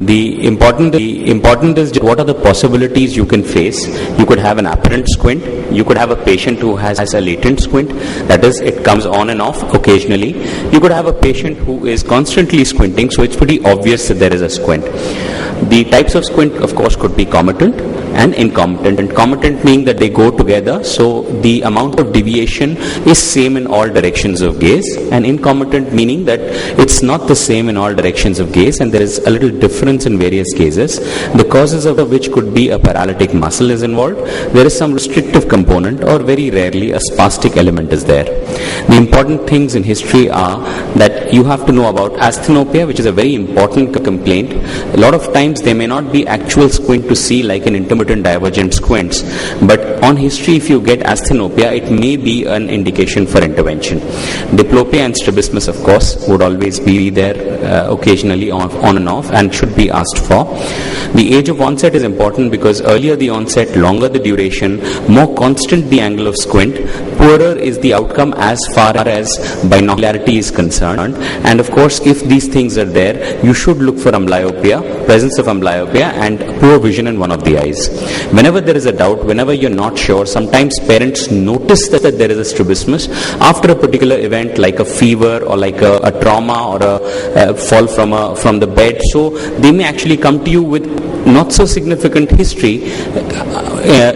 The important is what are the possibilities you can face. You could have an apparent squint. You could have a patient who has a latent squint. That is, it comes on and off occasionally. You could have a patient who is constantly squinting, so it's pretty obvious that there is a squint. The types of squint, of course, could be comitant and incomitant. And comitant meaning that they go together, so the amount of deviation is same in all directions of gaze. And incomitant meaning that it's not the same in all directions of gaze, and there is a little difference in various cases, the causes of which could be a paralytic muscle is involved. There is some restrictive component, or very rarely a spastic element is there. The important things in history are that you have to know about asthenopia, which is a very important complaint. A lot of times there may not be actual squint to see like an intermittent divergent squints, but on history if you get asthenopia, it may be an indication for intervention. Diplopia and strabismus, of course, would always be there occasionally on and off, and should be asked for. The age of onset is important because earlier the onset, longer the duration, more constant the angle of squint, poorer is the outcome as far as binocularity is concerned. And of course, if these things are there, you should look for amblyopia, presence of amblyopia, and poor vision in one of the eyes. Whenever there is a doubt, whenever you're not sure, sometimes parents notice that there is a strabismus after a particular event like a fever or like a trauma or a fall from the bed. So they may actually come to you with not so significant history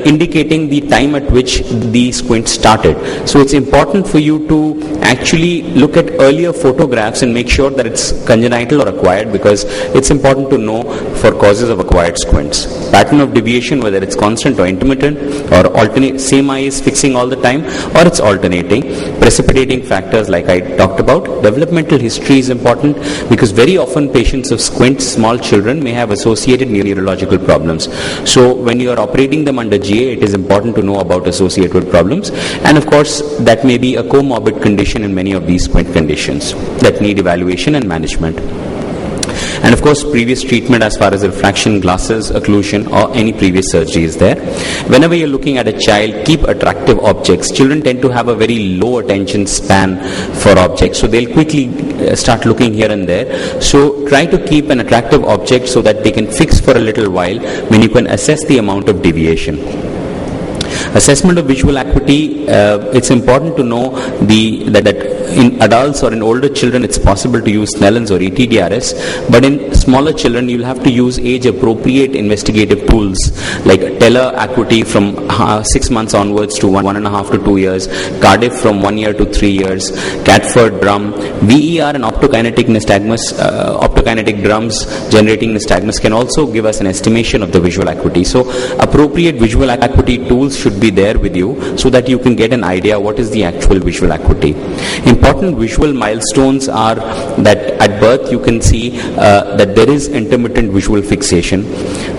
indicating the time at which the squint started. So it's important for you to actually look at earlier photographs and make sure that it's congenital or acquired, because it's important to know for causes of acquired squints. Pattern of deviation, whether it's constant or intermittent or alternate, same eye is fixing all the time or it's alternating. Precipitating factors like I talked about. Developmental history is important because very often patients of squint, small children, may have associated neurological problems. So when you are operating them under GA, it is important to know about associated problems, and of course that may be a comorbid condition in many of these squint conditions that need evaluation and management. And of course, previous treatment as far as refraction, glasses, occlusion, or any previous surgery is there. Whenever you're looking at a child, keep attractive objects. Children tend to have a very low attention span for objects, so they'll quickly start looking here and there. So try to keep an attractive object so that they can fix for a little while when you can assess the amount of deviation. Assessment of visual acuity, it's important to know that in adults or in older children it's possible to use Snellen's or ETDRS, but in smaller children you'll have to use age appropriate investigative tools like Teller acuity from 6 months onwards to 1.5 to 2 years, Cardiff from 1 year to 3 years, Catford drum, VER and optokinetic nystagmus, optokinetic drums generating nystagmus can also give us an estimation of the visual acuity. So appropriate visual acuity tools should be there with you so that you can get an idea what is the actual visual acuity. Important visual milestones are that at birth you can see that there is intermittent visual fixation,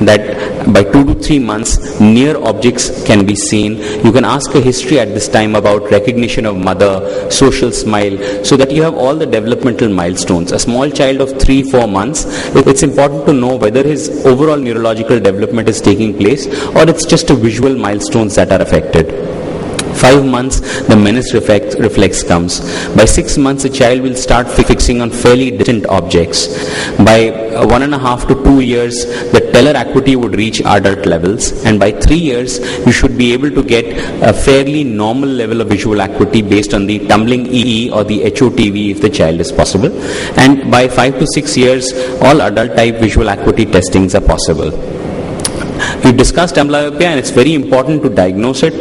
that by 2 to 3 months near objects can be seen. You can ask a history at this time about recognition of mother, social smile, so that you have all the developmental milestones. A small child of 3-4 months, it's important to know whether his overall neurological development is taking place or it's just a visual milestones that are affected. 5 months, the menace reflex comes. By 6 months, the child will start fixing on fairly distant objects. By 1.5 to 2 years, the Teller acuity would reach adult levels. And by 3 years, you should be able to get a fairly normal level of visual acuity based on the tumbling EE or the HOTV if the child is possible. And by 5 to 6 years, all adult type visual acuity testings are possible. We've discussed amblyopia and it's very important to diagnose it.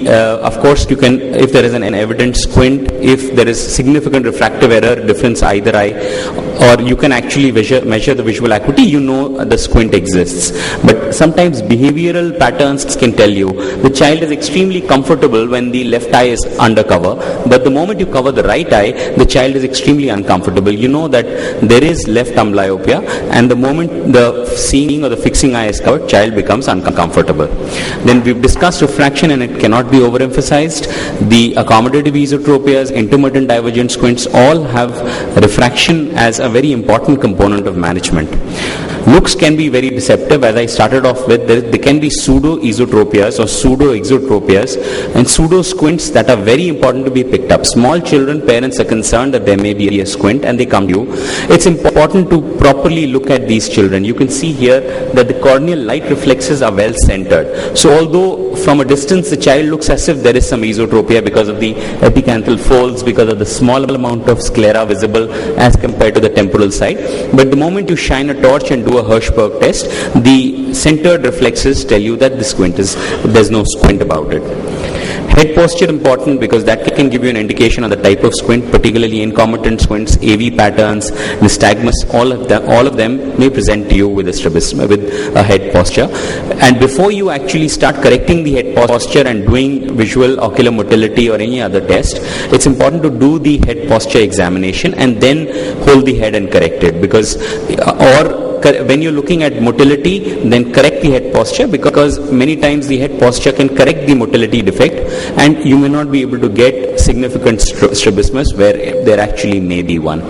Of course, you can, if there is an evident squint, if there is significant refractive error, difference either eye, or you can actually measure the visual acuity, you know the squint exists. But sometimes behavioral patterns can tell you the child is extremely comfortable when the left eye is under cover, but the moment you cover the right eye, the child is extremely uncomfortable. You know that there is left amblyopia, and the moment the seeing or the fixing eye is covered, child becomes uncomfortable. Then we've discussed refraction and it cannot be overemphasized. The accommodative esotropias, intermittent divergent squints all have refraction as a very important component of management. Looks can be very deceptive. As I started off with, there can be pseudo-esotropias or pseudo-exotropias and pseudo-squints that are very important to be picked up. Small children, parents are concerned that there may be a squint and they come to you. It's important to properly look at these children. You can see here that the corneal light reflexes are well centered. So although from a distance the child looks as if there is some esotropia because of the epicanthal folds, because of the small amount of sclera visible as compared to the temporal side, but the moment you shine a torch and do a Hirschberg test, the centered reflexes tell you that there's no squint about it. Head posture important because that can give you an indication of the type of squint, particularly incomitant squints, AV patterns, nystagmus. All of them may present to you with a strabismus, with a head posture. And before you actually start correcting the head posture and doing visual ocular motility or any other test, it's important to do the head posture examination and then hold the head and correct it, because when you're looking at motility, then correct the head posture, because many times the head posture can correct the motility defect and you may not be able to get significant strabismus where there actually may be one.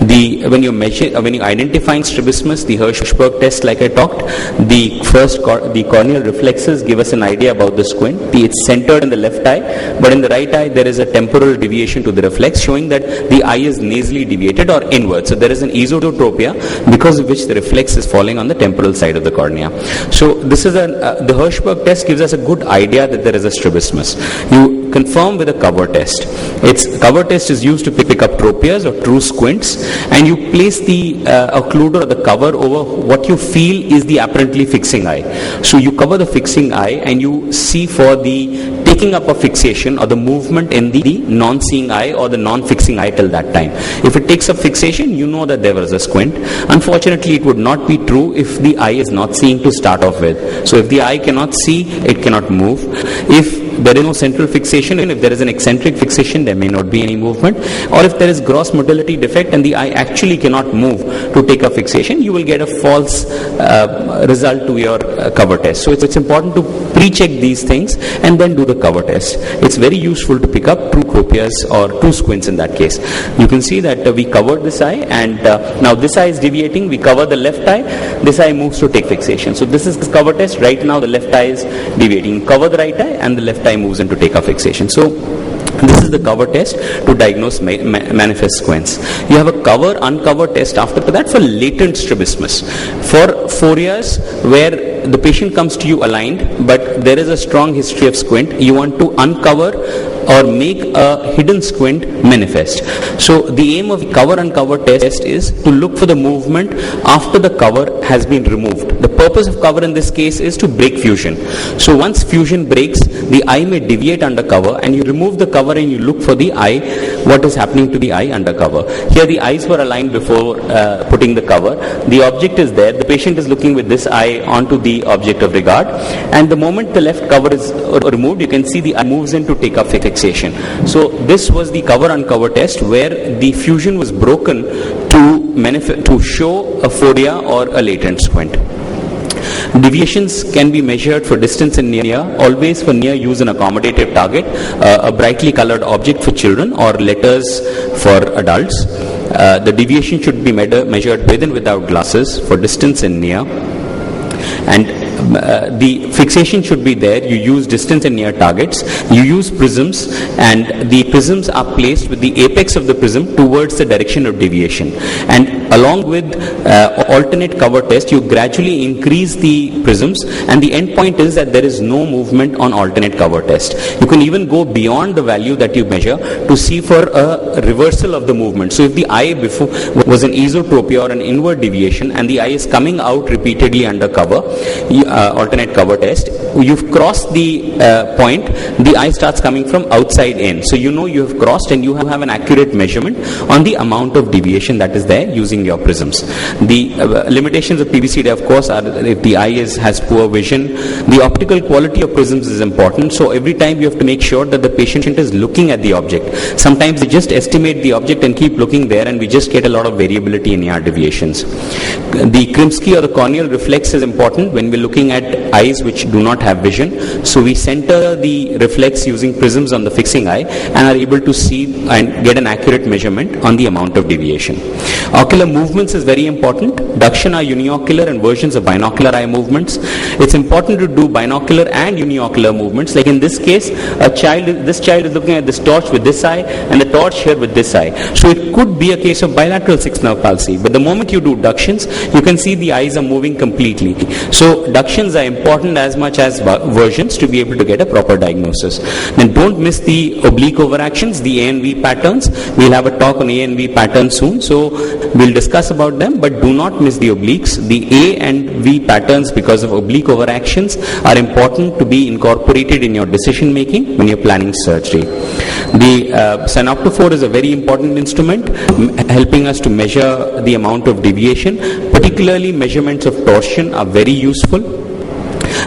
When you're identifying strabismus, the Hirschberg test, like I talked, the corneal reflexes give us an idea about the squint. It's centered in the left eye, but in the right eye there is a temporal deviation to the reflex, showing that the eye is nasally deviated or inward. So there is an esotropia because of which the reflex is falling on the temporal side of the cornea. So this is the Hirschberg test gives us a good idea that there is a strabismus. You confirm with a cover test. Cover test is used to pick up tropias or true squints, and you place the occluder or the cover over what you feel is the apparently fixing eye. So you cover the fixing eye and you see for the taking up a fixation or the movement in the non-seeing eye or the non-fixing eye till that time. If it takes up fixation, you know that there was a squint. Unfortunately, it would not be true if the eye is not seeing to start off with. So if the eye cannot see, it cannot move. If there is no central fixation, and if there is an eccentric fixation, there may not be any movement. Or if there is gross motility defect and the eye actually cannot move to take a fixation, you will get a false result to your cover test. So it's important to pre-check these things and then do the cover test. It's very useful to pick up true tropias or true squints in that case. You can see that we covered this eye, and now this eye is deviating. We cover the left eye. This eye moves to take fixation. So this is the cover test. Right now the left eye is deviating. Cover the right eye and the left eye moves in to take a fixation. So this is the cover test to diagnose manifest squints. You have a uncover test after that for latent strabismus. For 4 years, where the patient comes to you aligned, but there is a strong history of squint, you want to uncover or make a hidden squint manifest. So the aim of uncover test is to look for the movement after the cover has been removed. The purpose of cover in this case is to break fusion. So once fusion breaks, the eye may deviate under cover, and you remove the cover and you look for the eye, what is happening to the eye under cover. Here the eyes were aligned before putting the cover. The object is there. The patient is looking with this eye onto the object of regard, and the moment the left cover is removed, you can see the eye moves in to take up fixation. So this was the cover-uncover test, where the fusion was broken to show a phoria or a latent squint. Deviations can be measured for distance and near. Always for near, use an accommodative target, a brightly colored object for children or letters for adults. The deviation should be measured with and without glasses for distance and near. And the fixation should be there. You use distance and near targets. You use prisms, and the prisms are placed with the apex of the prism towards the direction of deviation. And along with alternate cover test, you gradually increase the prisms, and the end point is that there is no movement on alternate cover test. You can even go beyond the value that you measure to see for a reversal of the movement. So if the eye before was an esotropia or an inward deviation, and the eye is coming out repeatedly under cover, alternate cover test, you've crossed the point, the eye starts coming from outside in. So you know you have crossed, and you have an accurate measurement on the amount of deviation that is there using your prisms. The limitations of PBCT, of course, are if the eye has poor vision. The optical quality of prisms is important. So every time you have to make sure that the patient is looking at the object. Sometimes they just estimate the object and keep looking there, and we just get a lot of variability in our deviations. The Krimsky or the corneal reflex is important when we're looking at eyes which do not have vision. So we center the reflex using prisms on the fixing eye and are able to see and get an accurate measurement on the amount of deviation. Ocular movements is very important. Duction are uniocular and versions of binocular eye movements. It's important to do binocular and uniocular movements. Like in this case, this child is looking at this torch with this eye and the torch here with this eye. So it could be a case of bilateral sixth nerve palsy. But the moment you do ductions, you can see the eyes are moving completely. So ductions are important as much as versions to be able to get a proper diagnosis. Then don't miss the oblique overactions, the A and V patterns. We'll have a talk on A and V patterns soon. So we'll discuss about them, but do not miss the obliques. The A and V patterns, because of oblique overactions, are important to be incorporated in your decision making when you're planning surgery. The synoptophore is a very important instrument, helping us to measure the amount of deviation. Particularly measurements of torsion are very useful.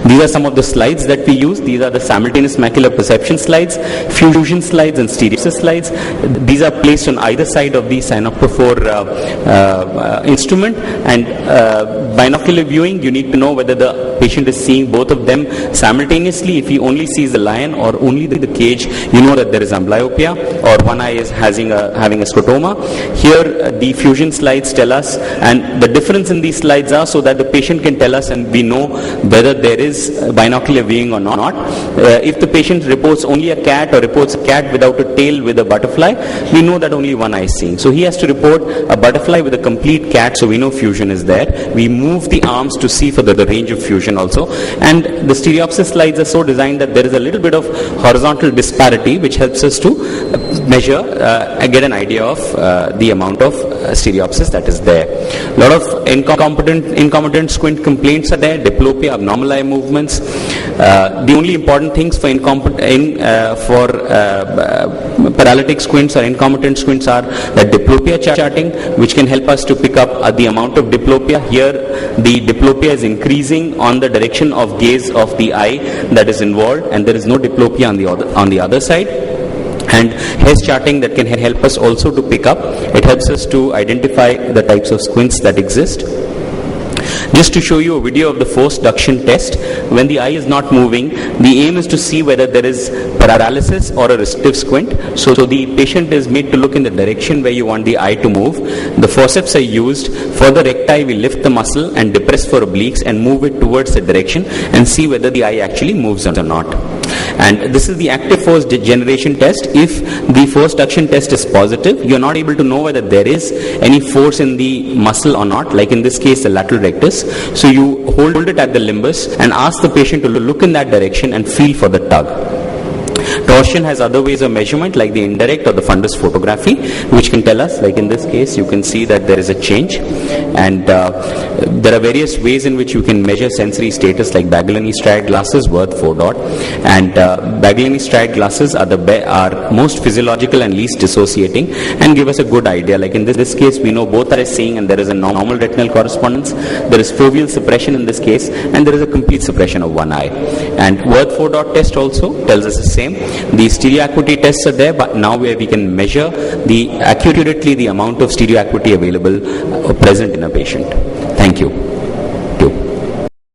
These are some of the slides that we use. These are the simultaneous macular perception slides, fusion slides and stereopsis slides. These are placed on either side of the synoptophore instrument, and binocular viewing, you need to know whether the patient is seeing both of them simultaneously. If he only sees the lion or only the cage, you know that there is amblyopia, or one eye is having a scotoma. Here the fusion slides tell us, and the difference in these slides are so that the patient can tell us and we know whether there is binocular viewing or not. If the patient reports only a cat or reports a cat without a tail with a butterfly, we know that only one eye is seeing. So he has to report a butterfly with a complete cat, so we know fusion is there. We move the arms to see for the range of fusion also. And the stereopsis slides are so designed that there is a little bit of horizontal disparity which helps us to measure and get an idea of the amount of stereopsis that is there. A lot of incomitant squint complaints are there, diplopia, abnormal eye movements. The only important things for paralytic squints or incomitant squints are the diplopia charting, which can help us to pick up the amount of diplopia. Here the diplopia is increasing on the direction of gaze of the eye that is involved, and there is no diplopia on the other side. And Hess charting that can help us also to pick up. It helps us to identify the types of squints that exist. Just to show you a video of the forced duction test, when the eye is not moving, the aim is to see whether there is paralysis or a restrictive squint. So the patient is made to look in the direction where you want the eye to move. The forceps are used. For the recti, we lift the muscle and depress for obliques and move it towards the direction and see whether the eye actually moves or not. And this is the active force generation test. If the force duction test is positive, you are not able to know whether there is any force in the muscle or not, like in this case the lateral rectus. So you hold it at the limbus and ask the patient to look in that direction and feel for the tug. Torsion has other ways of measurement, like the indirect or the fundus photography, which can tell us, like in this case, you can see that there is a change. And there are various ways in which you can measure sensory status, like Baggellini striate glasses, Worth 4 dot. And Baggellini striate glasses are most physiological and least dissociating and give us a good idea. Like in this case, we know both are seeing and there is a normal retinal correspondence. There is foveal suppression in this case, and there is a complete suppression of one eye. And Worth 4 dot test also tells us the same. The stereo acuity tests are there, but now where we can measure accurately the amount of stereo acuity available or present in a patient. Thank you.